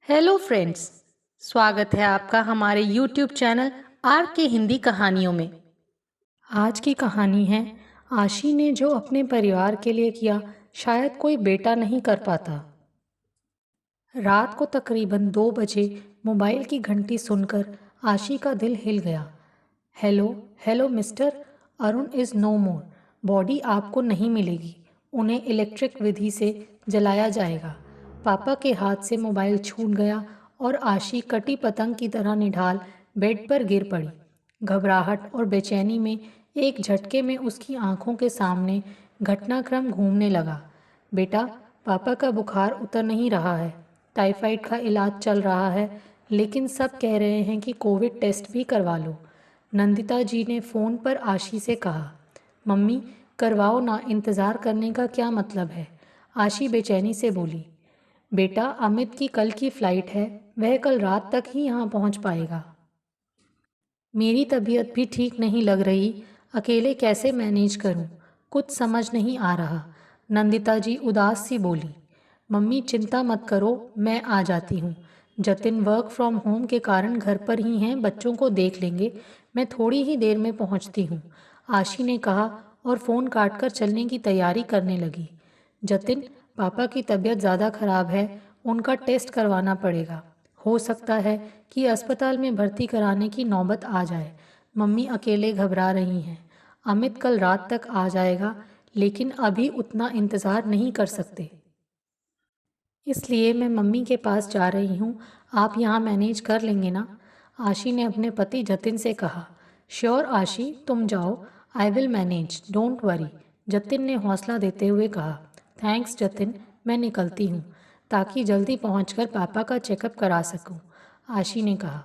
Hello friends. स्वागत है आपका हमारे YouTube चैनल आर के हिंदी कहानियों में। आज की कहानी है आशी ने जो अपने परिवार के लिए किया शायद कोई बेटा नहीं कर पाता। रात को तकरीबन 2 बजे मोबाइल की घंटी सुनकर आशी का दिल हिल गया। Hello hello mister, Arun is no more. Body आपको नहीं मिलेगी, उन्हें इलेक्ट्रिक विधि से जलाया जाएगा। पापा के हाथ से मोबाइल छूट गया और आशी कटी पतंग की तरह निढाल बेड पर गिर पड़ी। घबराहट और बेचैनी में एक झटके में उसकी आंखों के सामने घटनाक्रम घूमने लगा। बेटा, पापा का बुखार उतर नहीं रहा है, टाइफाइड का इलाज चल रहा है, लेकिन सब कह रहे हैं कि कोविड टेस्ट भी करवा लो। नंदिता जी ने फ़ोन पर आशी से कहा। मम्मी, करवाओ ना, इंतज़ार करने का क्या मतलब है? आशी बेचैनी से बोली। बेटा, अमित की कल की फ़्लाइट है, वह कल रात तक ही यहाँ पहुँच पाएगा। मेरी तबीयत भी ठीक नहीं लग रही, अकेले कैसे मैनेज करूँ? कुछ समझ नहीं आ रहा। नंदिता जी उदास सी बोली। मम्मी चिंता मत करो, मैं आ जाती हूँ। जतिन वर्क फ्रॉम होम के कारण घर पर ही हैं, बच्चों को देख लेंगे। मैं थोड़ी ही देर में पहुँचती हूँ, आशी ने कहा और फ़ोन काटकर चलने की तैयारी करने लगी। जतिन, पापा की तबीयत ज़्यादा खराब है, उनका टेस्ट करवाना पड़ेगा। हो सकता है कि अस्पताल में भर्ती कराने की नौबत आ जाए। मम्मी अकेले घबरा रही हैं। अमित कल रात तक आ जाएगा, लेकिन अभी उतना इंतज़ार नहीं कर सकते, इसलिए मैं मम्मी के पास जा रही हूँ। आप यहाँ मैनेज कर लेंगे ना? आशी ने अपने पति जतिन से कहा। श्योर आशी, तुम जाओ, I will manage, don't worry, Jatin ने हौसला देते हुए कहा। थैंक्स जतिन, मैं निकलती हूँ ताकि जल्दी पहुँचकर पापा का चेकअप करा सकूँ, आशी ने कहा।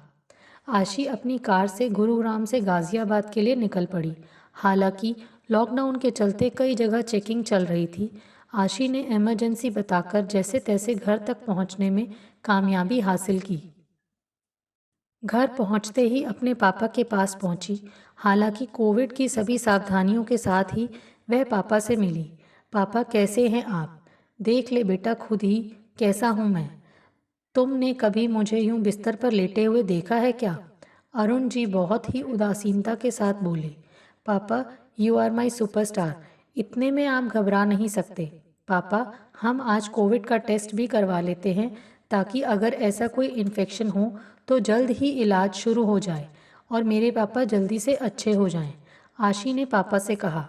आशी अपनी कार से गुरुग्राम से गाज़ियाबाद के लिए निकल पड़ी। हालांकि लॉकडाउन के चलते कई जगह चेकिंग चल रही थी। आशी ने इमरजेंसी बताकर जैसे तैसे घर तक पहुंचने में कामयाबी हासिल की। घर पहुंचते ही अपने पापा के पास पहुंची। हालांकि कोविड की सभी सावधानियों के साथ ही वह पापा से मिली। पापा, कैसे हैं आप? देख ले बेटा खुद ही, कैसा हूँ मैं। तुमने कभी मुझे यूं बिस्तर पर लेटे हुए देखा है क्या? अरुण जी बहुत ही उदासीनता के साथ बोले। पापा, यू आर माई सुपरस्टार, इतने में आप घबरा नहीं सकते। पापा, हम आज कोविड का टेस्ट भी करवा लेते हैं ताकि अगर ऐसा कोई इन्फेक्शन हो तो जल्द ही इलाज शुरू हो जाए और मेरे पापा जल्दी से अच्छे हो जाएं, आशी ने पापा से कहा।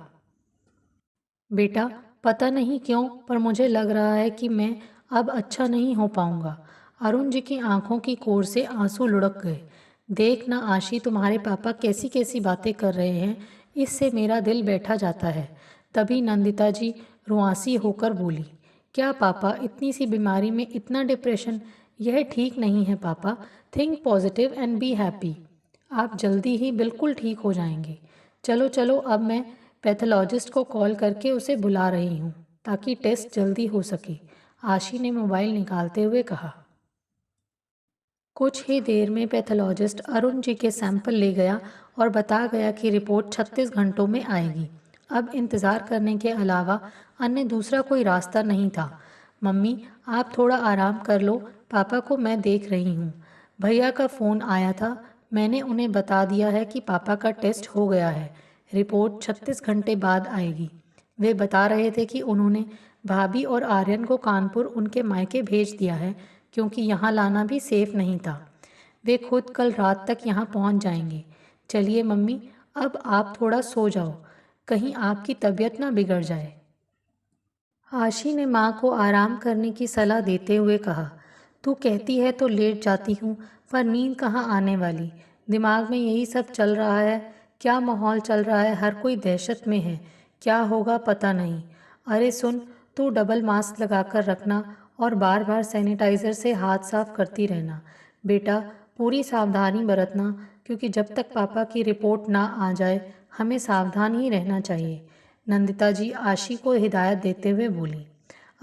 बेटा, पता नहीं क्यों पर मुझे लग रहा है कि मैं अब अच्छा नहीं हो पाऊंगा। अरुण जी की आंखों की कोर से आंसू लुढ़क गए। देख ना आशी, तुम्हारे पापा कैसी कैसी बातें कर रहे हैं, इससे मेरा दिल बैठा जाता है। तभी नंदिता जी रुआंसी होकर बोली। क्या पापा, इतनी सी बीमारी में इतना डिप्रेशन, यह ठीक नहीं है पापा। Think positive and be happy, आप जल्दी ही बिल्कुल ठीक हो जाएंगे। चलो चलो, अब मैं पैथोलॉजिस्ट को कॉल करके उसे बुला रही हूँ ताकि टेस्ट जल्दी हो सके, आशी ने मोबाइल निकालते हुए कहा। कुछ ही देर में पैथोलॉजिस्ट अरुण जी के सैंपल ले गया और बता गया कि रिपोर्ट 36 घंटों में आएगी। अब इंतज़ार करने के अलावा अन्य दूसरा कोई रास्ता नहीं था। मम्मी, आप थोड़ा आराम कर लो, पापा को मैं देख रही हूँ। भैया का फ़ोन आया था, मैंने उन्हें बता दिया है कि पापा का टेस्ट हो गया है, रिपोर्ट 36 घंटे बाद आएगी। वे बता रहे थे कि उन्होंने भाभी और आर्यन को कानपुर उनके मायके भेज दिया है क्योंकि यहाँ लाना भी सेफ नहीं था। वे खुद कल रात तक यहाँ पहुँच जाएंगे। चलिए मम्मी, अब आप थोड़ा सो जाओ, कहीं आपकी तबीयत ना बिगड़ जाए, आशी ने माँ को आराम करने की सलाह देते हुए कहा। तू कहती है तो लेट जाती हूँ, पर नींद कहाँ आने वाली। दिमाग में यही सब चल रहा है। क्या माहौल चल रहा है, हर कोई दहशत में है, क्या होगा पता नहीं। अरे सुन, तू डबल मास्क लगाकर रखना और बार बार सैनिटाइज़र से हाथ साफ करती रहना। बेटा, पूरी सावधानी बरतना, क्योंकि जब तक पापा की रिपोर्ट ना आ जाए हमें सावधान ही रहना चाहिए, नंदिता जी आशी को हिदायत देते हुए बोली।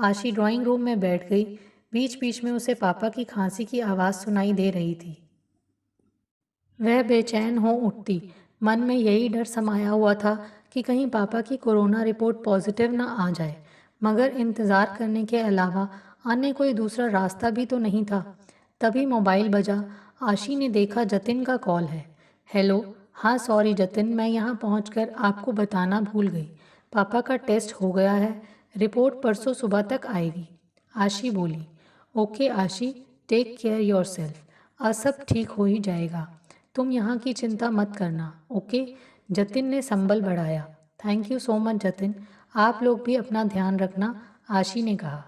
आशी ड्राइंग रूम में बैठ गई। बीच बीच में उसे पापा की खांसी की आवाज़ सुनाई दे रही थी। वह बेचैन हो उठती। मन में यही डर समाया हुआ था कि कहीं पापा की कोरोना रिपोर्ट पॉजिटिव ना आ जाए, मगर इंतज़ार करने के अलावा अन्य कोई दूसरा रास्ता भी तो नहीं था। तभी मोबाइल बजा। आशी ने देखा जतिन का कॉल है। हेलो। हाँ सॉरी जतिन, मैं यहाँ पहुँचकर आपको बताना भूल गई। पापा का टेस्ट हो गया है, रिपोर्ट परसों सुबह तक आएगी। आशी बोली। ओके आशी, टेक केयर योरसेल्फ। आज सब ठीक हो ही जाएगा, तुम यहाँ की चिंता मत करना। ओके। जतिन ने संबल बढ़ाया। Thank you so much Jatin, आप लोग भी अपना ध्यान रखना, आशी ने कहा।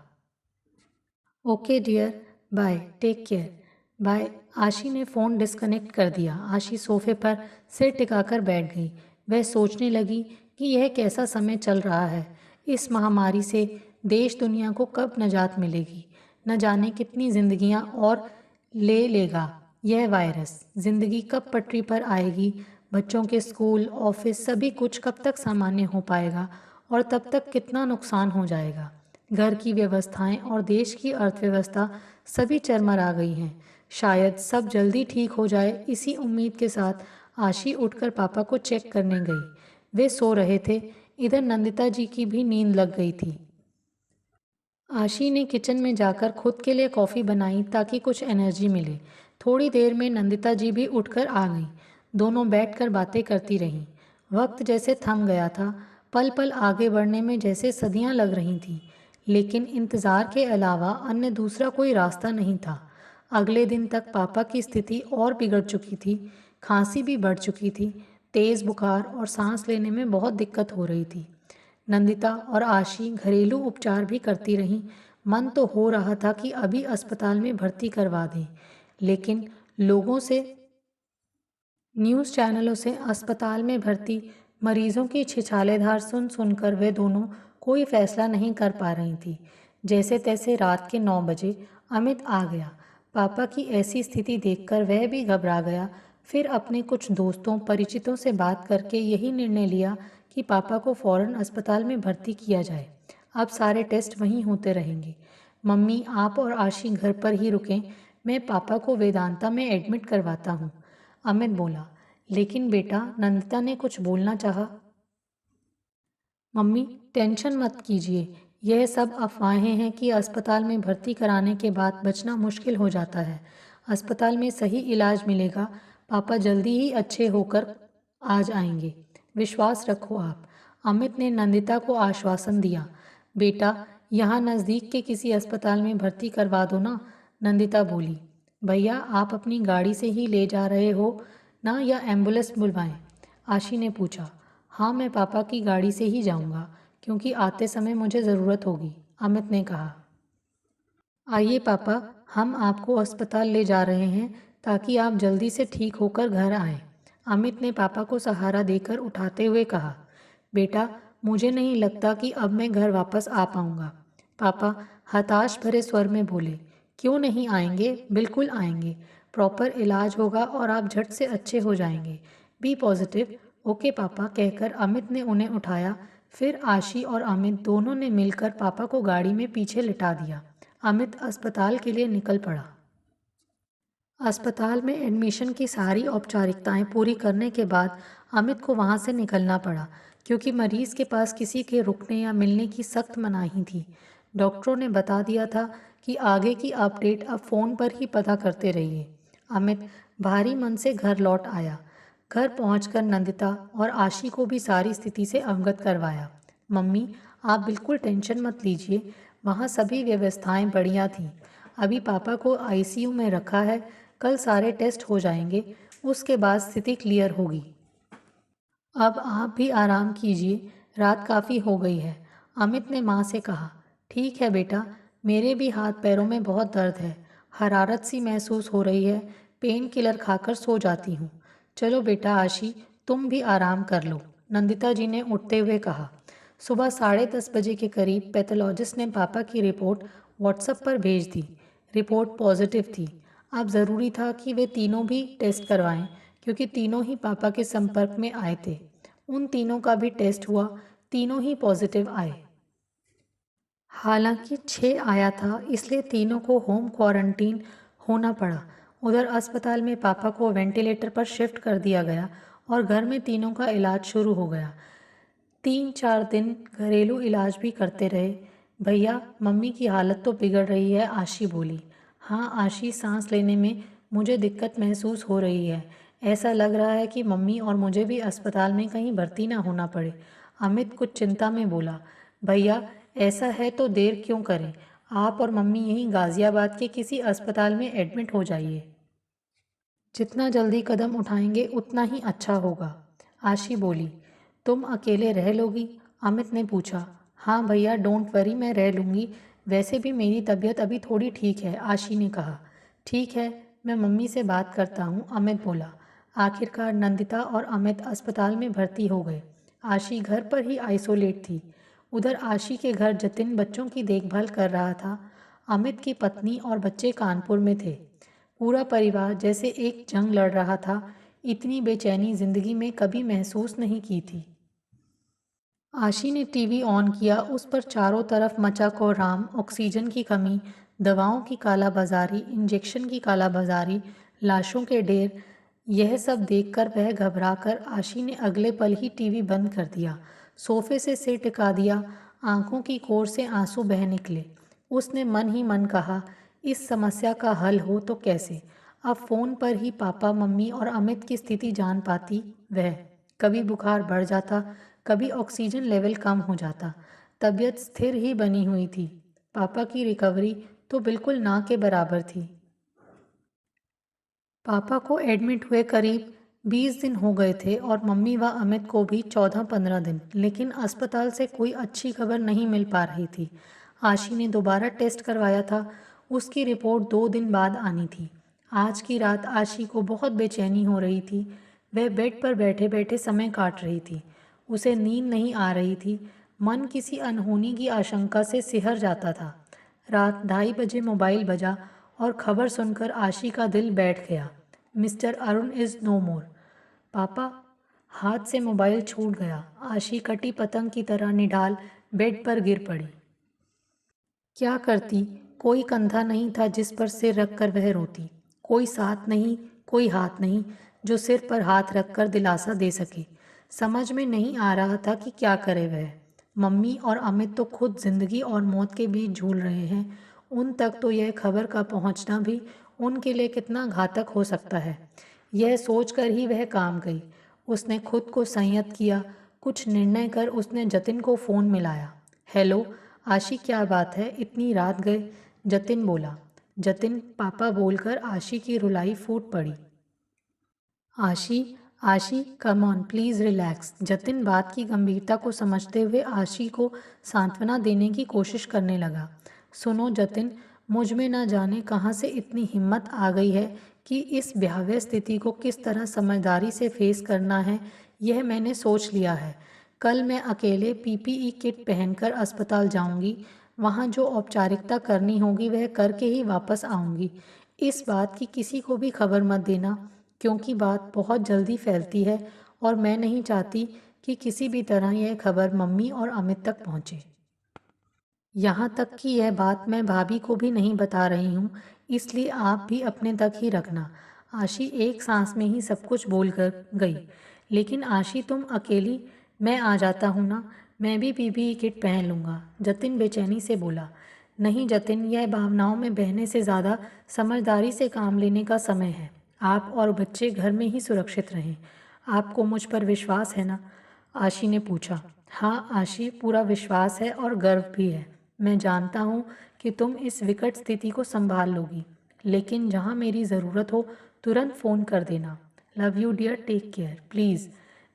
Okay dear, bye, take care. Bye. Ashi ने फ़ोन डिस्कनेक्ट कर दिया। आशी सोफे पर सिर टिकाकर बैठ गई। वह सोचने लगी कि यह कैसा समय चल रहा है। इस महामारी से देश दुनिया को कब निजात मिलेगी। न जाने कितनी जिंदगियां और ले लेगा यह वायरस। जिंदगी कब पटरी पर आएगी। बच्चों के स्कूल, ऑफिस, सभी कुछ कब तक सामान्य हो पाएगा और तब तक कितना नुकसान हो जाएगा। घर की व्यवस्थाएं और देश की अर्थव्यवस्था सभी चरमरा गई हैं। शायद सब जल्दी ठीक हो जाए, इसी उम्मीद के साथ आशी उठकर पापा को चेक करने गई। वे सो रहे थे। इधर नंदिता जी की भी नींद लग गई थी। आशी ने किचन में जाकर खुद के लिए कॉफ़ी बनाई ताकि कुछ एनर्जी मिले। थोड़ी देर में नंदिता जी भी उठकर आ गईं। दोनों बैठकर बातें करती रहीं। वक्त जैसे थम गया था। पल पल आगे बढ़ने में जैसे सदियां लग रही थीं। लेकिन इंतज़ार के अलावा अन्य दूसरा कोई रास्ता नहीं था। अगले दिन तक पापा की स्थिति और बिगड़ चुकी थी। खांसी भी बढ़ चुकी थी। तेज़ बुखार और सांस लेने में बहुत दिक्कत हो रही थी। नंदिता और आशी घरेलू उपचार भी करती रहीं। मन तो हो रहा था कि अभी अस्पताल में भर्ती करवा दें, लेकिन लोगों से, न्यूज़ चैनलों से अस्पताल में भर्ती मरीजों की छिछालेधार सुन सुनकर वे दोनों कोई फैसला नहीं कर पा रही थी। जैसे तैसे रात के 9 बजे अमित आ गया। पापा की ऐसी स्थिति देखकर वह भी घबरा गया। फिर अपने कुछ दोस्तों परिचितों से बात करके यही निर्णय लिया कि पापा को फौरन अस्पताल में भर्ती किया जाए। अब सारे टेस्ट वहीं होते रहेंगे। मम्मी, आप और आशी घर पर ही रुकें, मैं पापा को वेदांता में एडमिट करवाता हूँ, अमित बोला। लेकिन बेटा, नंदिता ने कुछ बोलना चाहा। मम्मी, टेंशन मत कीजिए, यह सब अफवाहें हैं कि अस्पताल में भर्ती कराने के बाद बचना मुश्किल हो जाता है। अस्पताल में सही इलाज मिलेगा, पापा जल्दी ही अच्छे होकर आ जाएंगे, विश्वास रखो आप, अमित ने नंदिता को आश्वासन दिया। बेटा, यहाँ नज़दीक के किसी अस्पताल में भर्ती करवा दो ना, नंदिता बोली। भैया, आप अपनी गाड़ी से ही ले जा रहे हो ना या एम्बुलेंस बुलवाएं? आशी ने पूछा। हाँ, मैं पापा की गाड़ी से ही जाऊंगा, क्योंकि आते समय मुझे ज़रूरत होगी, अमित ने कहा। आइए पापा, हम आपको अस्पताल ले जा रहे हैं ताकि आप जल्दी से ठीक होकर घर आएं, अमित ने पापा को सहारा देकर उठाते हुए कहा। बेटा, मुझे नहीं लगता कि अब मैं घर वापस आ पाऊंगा, पापा हताश भरे स्वर में बोले। क्यों नहीं आएंगे, बिल्कुल आएंगे। प्रॉपर इलाज होगा और आप झट से अच्छे हो जाएंगे। B positive. ओके पापा, कहकर अमित ने उन्हें उठाया। फिर आशी और अमित दोनों ने मिलकर पापा को गाड़ी में पीछे लिटा दिया। अमित अस्पताल के लिए निकल पड़ा। अस्पताल में एडमिशन की सारी औपचारिकताएं पूरी करने के बाद अमित को वहां से निकलना पड़ा, क्योंकि मरीज के पास किसी के रुकने या मिलने की सख्त मनाही थी। डॉक्टरों ने बता दिया था कि आगे की अपडेट अब फ़ोन पर ही पता करते रहिए। अमित भारी मन से घर लौट आया। घर पहुंचकर नंदिता और आशी को भी सारी स्थिति से अवगत करवाया। मम्मी, आप बिल्कुल टेंशन मत लीजिए, वहाँ सभी व्यवस्थाएं बढ़िया थीं। अभी पापा को आईसीयू में रखा है, कल सारे टेस्ट हो जाएंगे, उसके बाद स्थिति क्लियर होगी। अब आप भी आराम कीजिए, रात काफ़ी हो गई है, अमित ने माँ से कहा। ठीक है बेटा, मेरे भी हाथ पैरों में बहुत दर्द है, हरारत सी महसूस हो रही है, पेन किलर खाकर सो जाती हूँ। चलो बेटा आशी, तुम भी आराम कर लो, नंदिता जी ने उठते हुए कहा। सुबह 10:30 बजे के करीब पैथोलॉजिस्ट ने पापा की रिपोर्ट व्हाट्सएप पर भेज दी। रिपोर्ट पॉजिटिव थी। अब ज़रूरी था कि वे तीनों भी टेस्ट करवाएं, क्योंकि तीनों ही पापा के संपर्क में आए थे। उन तीनों का भी टेस्ट हुआ, तीनों ही पॉजिटिव आए। हालांकि 6 आया था, इसलिए तीनों को होम क्वारंटीन होना पड़ा। उधर अस्पताल में पापा को वेंटिलेटर पर शिफ्ट कर दिया गया और घर में तीनों का इलाज शुरू हो गया। 3-4 दिन घरेलू इलाज भी करते रहे। भैया, मम्मी की हालत तो बिगड़ रही है, आशी बोली। हाँ आशी, सांस लेने में मुझे दिक्कत महसूस हो रही है। ऐसा लग रहा है कि मम्मी और मुझे भी अस्पताल में कहीं भर्ती ना होना पड़े। अमित कुछ चिंता में बोला। भैया, ऐसा है तो देर क्यों करें? आप और मम्मी यहीं गाजियाबाद के किसी अस्पताल में एडमिट हो जाइए। जितना जल्दी कदम उठाएंगे उतना ही अच्छा होगा, आशी बोली। तुम अकेले रह लोगी? अमित ने पूछा। हाँ भैया, डोंट वरी, मैं रह लूँगी। वैसे भी मेरी तबीयत अभी थोड़ी ठीक है, आशी ने कहा। ठीक है, मैं मम्मी से बात करता हूँ, अमित बोला। आखिरकार नंदिता और अमित अस्पताल में भर्ती हो गए। आशी घर पर ही आइसोलेट थी। उधर आशी के घर जतिन बच्चों की देखभाल कर रहा था। अमित की पत्नी और बच्चे कानपुर में थे। पूरा परिवार जैसे एक जंग लड़ रहा था। इतनी बेचैनी जिंदगी में कभी महसूस नहीं की थी। आशी ने टीवी ऑन किया। उस पर चारों तरफ मचा कोहराम, ऑक्सीजन की कमी, दवाओं की कालाबाजारी, इंजेक्शन की कालाबाजारी, लाशों के ढेर। यह सब देखकर वह घबराकर आशी ने अगले पल ही टीवी बंद कर दिया। सोफे से सिर टिका दिया। आंखों की कोर से आंसू बह निकले। उसने मन ही मन कहा, इस समस्या का हल हो तो कैसे? अब फ़ोन पर ही पापा, मम्मी और अमित की स्थिति जान पाती वह। कभी बुखार बढ़ जाता, कभी ऑक्सीजन लेवल कम हो जाता। तबीयत स्थिर ही बनी हुई थी। पापा की रिकवरी तो बिल्कुल ना के बराबर थी। पापा को एडमिट हुए करीब 20 दिन हो गए थे और मम्मी व अमित को भी 14-15 दिन, लेकिन अस्पताल से कोई अच्छी खबर नहीं मिल पा रही थी। आशी ने दोबारा टेस्ट करवाया था। उसकी रिपोर्ट 2 दिन बाद आनी थी। आज की रात आशी को बहुत बेचैनी हो रही थी। वह बेड पर बैठे बैठे समय काट रही थी। उसे नींद नहीं आ रही थी। मन किसी अनहोनी की आशंका से सिहर जाता था। रात 2:30 बजे मोबाइल बजा और खबर सुनकर आशी का दिल बैठ गया। मिस्टर अरुण इज़ नो मोर। पापा। हाथ से मोबाइल छूट गया। आशी कटी पतंग की तरह निढाल बेड पर गिर पड़ी। क्या करती? कोई कंधा नहीं था जिस पर सिर रखकर वह रोती। कोई साथ नहीं, कोई हाथ नहीं जो सिर पर हाथ रखकर दिलासा दे सके। समझ में नहीं आ रहा था कि क्या करे वह। मम्मी और अमित तो खुद जिंदगी और मौत के बीच झूल रहे हैं। उन तक तो यह खबर का पहुंचना भी उनके लिए कितना घातक हो सकता है, यह सोचकर ही वह काम गई। उसने खुद को संयत किया। कुछ निर्णय कर उसने जतिन को फ़ोन मिलाया। हेलो आशी, क्या बात है, इतनी रात गए? जतिन बोला। जतिन पापा बोलकर आशी की रुलाई फूट पड़ी। आशी, आशी come on, please relax. Jatin बात की गंभीरता को समझते हुए आशी को सांत्वना देने की कोशिश करने लगा। सुनो जतिन, मुझ में ना जाने कहाँ से इतनी हिम्मत आ गई है कि इस भयावह स्थिति को किस तरह समझदारी से फेस करना है, यह मैंने सोच लिया है। कल मैं अकेले पीपीई किट पहनकर अस्पताल जाऊंगी। वहाँ जो औपचारिकता करनी होगी वह करके ही वापस आऊंगी। इस बात की किसी को भी खबर मत देना, क्योंकि बात बहुत जल्दी फैलती है और मैं नहीं चाहती कि किसी भी तरह यह खबर मम्मी और अमित तक पहुंचे। यहाँ तक कि यह बात मैं भाभी को भी नहीं बता रही हूँ, इसलिए आप भी अपने तक ही रखना। आशी एक सांस में ही सब कुछ बोल कर गई। लेकिन आशी, तुम अकेली? मैं आ जाता हूँ ना, मैं भी पीपीई किट पहन लूँगा, जतिन बेचैनी से बोला। नहीं जतिन, यह भावनाओं में बहने से ज़्यादा समझदारी से काम लेने का समय है। आप और बच्चे घर में ही सुरक्षित रहें। आपको मुझ पर विश्वास है ना? आशी ने पूछा। हाँ आशी, पूरा विश्वास है और गर्व भी है। मैं जानता हूँ कि तुम इस विकट स्थिति को संभाल लोगी, लेकिन जहाँ मेरी ज़रूरत हो तुरंत फ़ोन कर देना। Love you dear, take care please.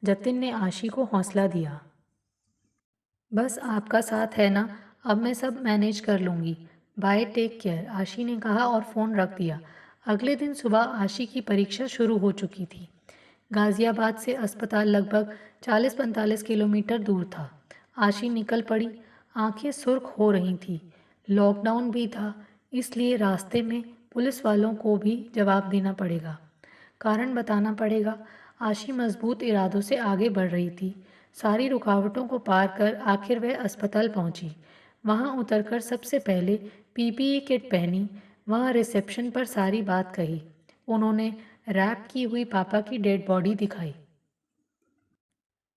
Jatin ने आशी को हौसला दिया। बस आपका साथ है ना, अब मैं सब मैनेज कर लूँगी। बाय, टेक केयर, आशी ने कहा और फ़ोन रख दिया। अगले दिन सुबह आशी की परीक्षा शुरू हो चुकी थी। गाज़ियाबाद से अस्पताल लगभग 40-45 किलोमीटर दूर था। आशी निकल पड़ी। आंखें सुर्ख हो रही थीं। लॉकडाउन भी था, इसलिए रास्ते में पुलिस वालों को भी जवाब देना पड़ेगा, कारण बताना पड़ेगा। आशी मजबूत इरादों से आगे बढ़ रही थी। सारी रुकावटों को पार कर आखिर वह अस्पताल पहुंची। वहां उतरकर सबसे पहले पीपीई किट पहनी। वहां रिसेप्शन पर सारी बात कही। उन्होंने रैप की हुई पापा की डेड बॉडी दिखाई।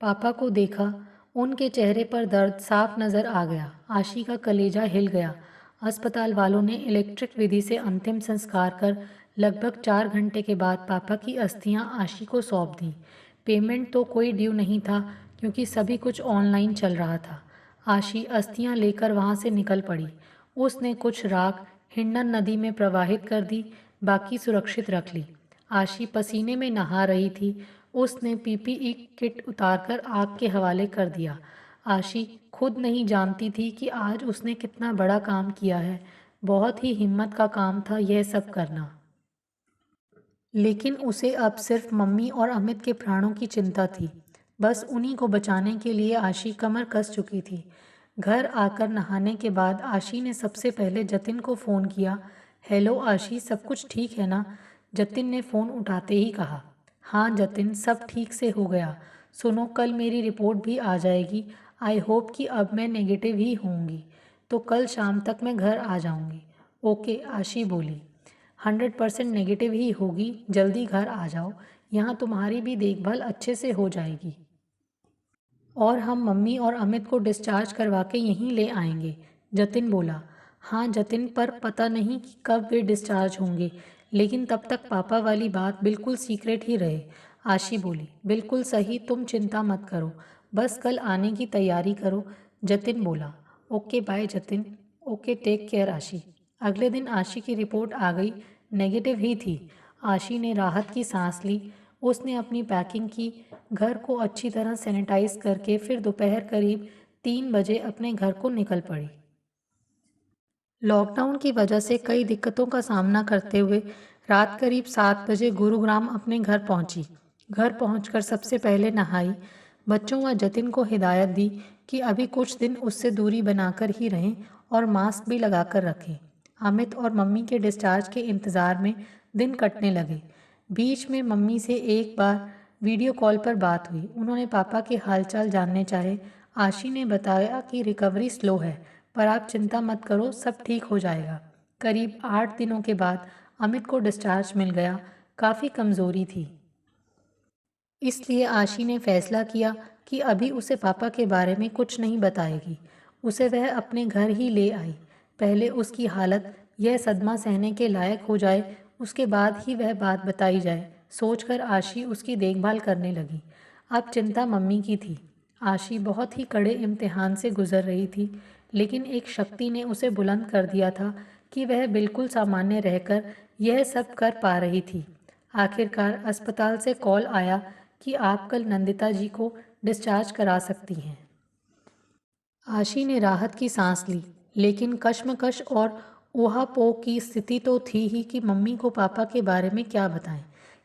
पापा को देखा। उनके चेहरे पर दर्द साफ नजर आ गया। आशी का कलेजा हिल गया। अस्पताल वालों ने इलेक्ट्रिक विधि से अंतिम संस्कार कर लगभग 4 घंटे के बाद पापा की अस्थियां आशी को सौंप दी। पेमेंट तो कोई ड्यू नहीं था क्योंकि सभी कुछ ऑनलाइन चल रहा था। आशी अस्थियां लेकर वहां से निकल पड़ी। उसने कुछ राख हिंडन नदी में प्रवाहित कर दी, बाकी सुरक्षित रख ली। आशी पसीने में नहा रही थी। उसने पीपीई किट उतारकर आग के हवाले कर दिया। आशी खुद नहीं जानती थी कि आज उसने कितना बड़ा काम किया है। बहुत ही हिम्मत का काम था यह सब करना। लेकिन उसे अब सिर्फ मम्मी और अमित के प्राणों की चिंता थी। बस उन्हीं को बचाने के लिए आशी कमर कस चुकी थी। घर आकर नहाने के बाद आशी ने सबसे पहले जतिन को फ़ोन किया। हेलो आशी, सब कुछ ठीक है ना? जतिन ने फ़ोन उठाते ही कहा। हाँ जतिन, सब ठीक से हो गया। सुनो, कल मेरी रिपोर्ट भी आ जाएगी। आई होप कि अब मैं नेगेटिव ही होंगी, तो कल शाम तक मैं घर आ जाऊंगी। ओके, आशी बोली। 100% नेगेटिव ही होगी, जल्दी घर आ जाओ। यहाँ तुम्हारी भी देखभाल अच्छे से हो जाएगी और हम मम्मी और अमित को डिस्चार्ज करवा के यहीं ले आएंगे। जतिन बोला। हाँ जतिन, पर पता नहीं कि कब वे डिस्चार्ज होंगे, लेकिन तब तक पापा वाली बात बिल्कुल सीक्रेट ही रहे। आशी बोली। बिल्कुल सही, तुम चिंता मत करो, बस कल आने की तैयारी करो। जतिन बोला। Okay bye Jatin. Okay, take care Ashi. अगले दिन आशी की रिपोर्ट आ गई, नेगेटिव ही थी। आशी ने राहत की सांस ली। उसने अपनी पैकिंग की, घर को अच्छी तरह सैनिटाइज करके फिर दोपहर करीब 3 बजे अपने घर को निकल पड़ी। लॉकडाउन की वजह से कई दिक्कतों का सामना करते हुए रात करीब 7 बजे गुरुग्राम अपने घर पहुंची। घर पहुंचकर सबसे पहले नहाई। बच्चों व जतिन को हिदायत दी कि अभी कुछ दिन उससे दूरी बनाकर ही रहें और मास्क भी लगाकर रखें। अमित और मम्मी के डिस्चार्ज के इंतज़ार में दिन कटने लगे। बीच में मम्मी से एक बार वीडियो कॉल पर बात हुई। उन्होंने पापा के हालचाल जानने चाहे। आशी ने बताया कि रिकवरी स्लो है, पर आप चिंता मत करो, सब ठीक हो जाएगा। करीब 8 दिनों के बाद अमित को डिस्चार्ज मिल गया। काफ़ी कमज़ोरी थी, इसलिए आशी ने फैसला किया कि अभी उसे पापा के बारे में कुछ नहीं बताएगी। उसे वह अपने घर ही ले आई। पहले उसकी हालत यह सदमा सहने के लायक हो जाए, उसके बाद ही वह बात बताई जाए, सोचकर आशी उसकी देखभाल करने लगी। अब चिंता मम्मी की थी। आशी बहुत ही कड़े इम्तिहान से गुजर रही थी, लेकिन एक शक्ति ने उसे बुलंद कर दिया था कि वह बिल्कुल सामान्य रहकर यह सब कर पा रही थी। आखिरकार अस्पताल से कॉल आया कि आप कल नंदिता जी को डिस्चार्ज करा सकती हैं। आशी ने राहत की सांस ली, लेकिन कश्मकश और ऊहापोह की स्थिति तो थी ही कि मम्मी को पापा के बारे में क्या बताएं,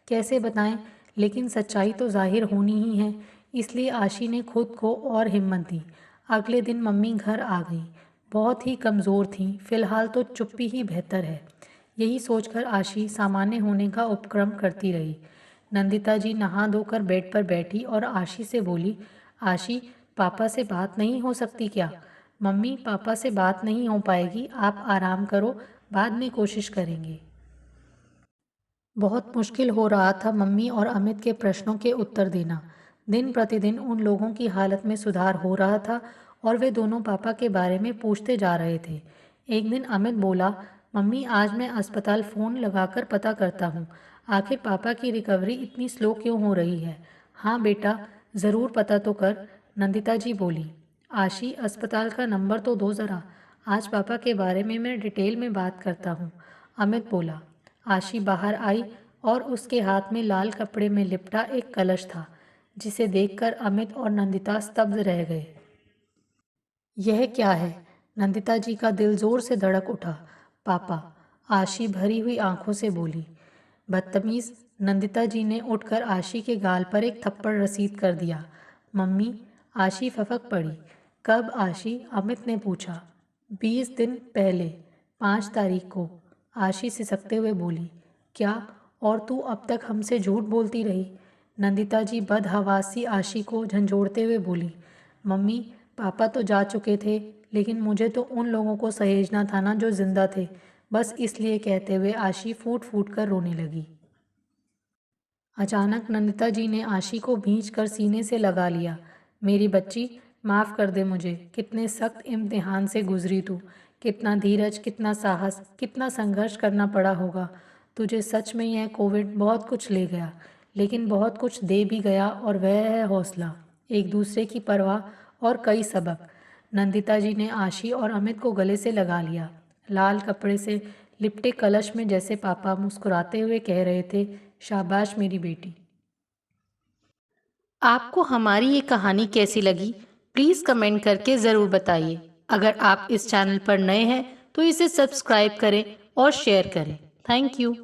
कैसे बताएं। लेकिन सच्चाई तो जाहिर होनी ही है, इसलिए आशी ने खुद को और हिम्मत दी। अगले दिन मम्मी घर आ गई। बहुत ही कमज़ोर थीं, फिलहाल तो चुप्पी ही बेहतर है। यही सोचकर आशी सामान्य होने का उपक्रम करती रही। नंदिता जी नहा धोकर बेड पर बैठी और आशी से बोली। आशी, पापा से बात नहीं हो सकती क्या? मम्मी, पापा से बात नहीं हो पाएगी, आप आराम करो, बाद में कोशिश करेंगे। बहुत मुश्किल हो रहा था मम्मी और अमित के प्रश्नों के उत्तर देना। दिन प्रतिदिन उन लोगों की हालत में सुधार हो रहा था और वे दोनों पापा के बारे में पूछते जा रहे थे। एक दिन अमित बोला। मम्मी, आज मैं अस्पताल फ़ोन लगाकर पता करता हूँ, आखिर पापा की रिकवरी इतनी स्लो क्यों हो रही है? हाँ बेटा, ज़रूर पता तो कर, नंदिता जी बोली। आशी, अस्पताल का नंबर तो दो ज़रा, आज पापा के बारे में मैं डिटेल में बात करता हूँ, अमित बोला। आशी बाहर आई और उसके हाथ में लाल कपड़े में लिपटा एक कलश था, जिसे देखकर अमित और नंदिता स्तब्ध रह गए। यह क्या है? नंदिता जी का दिल जोर से धड़क उठा। पापा, आशी भरी हुई आंखों से बोली। बदतमीज, नंदिता जी ने उठकर आशी के गाल पर एक थप्पड़ रसीद कर दिया। मम्मी, आशी फपक पड़ी। कब आशी? अमित ने पूछा। 20 दिन पहले, 5 तारीख को, आशी सिसकते हुए बोली। क्या? और तू अब तक हमसे झूठ बोलती रही? नंदिता जी बदहवासी आशी को झंझोड़ते हुए बोली। मम्मी, पापा तो जा चुके थे, लेकिन मुझे तो उन लोगों को सहेजना था ना जो जिंदा थे, बस इसलिए, कहते हुए आशी फूट फूट कर रोने लगी। अचानक नंदिता जी ने आशी को भींच कर सीने से लगा लिया। मेरी बच्ची, माफ़ कर दे मुझे, कितने सख्त इम्तिहान से गुजरी तू, कितना धीरज, कितना साहस, कितना संघर्ष करना पड़ा होगा तुझे। सच में यह कोविड बहुत कुछ ले गया, लेकिन बहुत कुछ दे भी गया, और वह है हौसला, एक दूसरे की परवाह और कई सबक। नंदिता जी ने आशी और अमित को गले से लगा लिया। लाल कपड़े से लिपटे कलश में जैसे पापा मुस्कुराते हुए कह रहे थे, शाबाश मेरी बेटी। आपको हमारी ये कहानी कैसी लगी, प्लीज़ कमेंट करके ज़रूर बताइए। अगर आप इस चैनल पर नए हैं तो इसे सब्सक्राइब करें और शेयर करें। Thank you.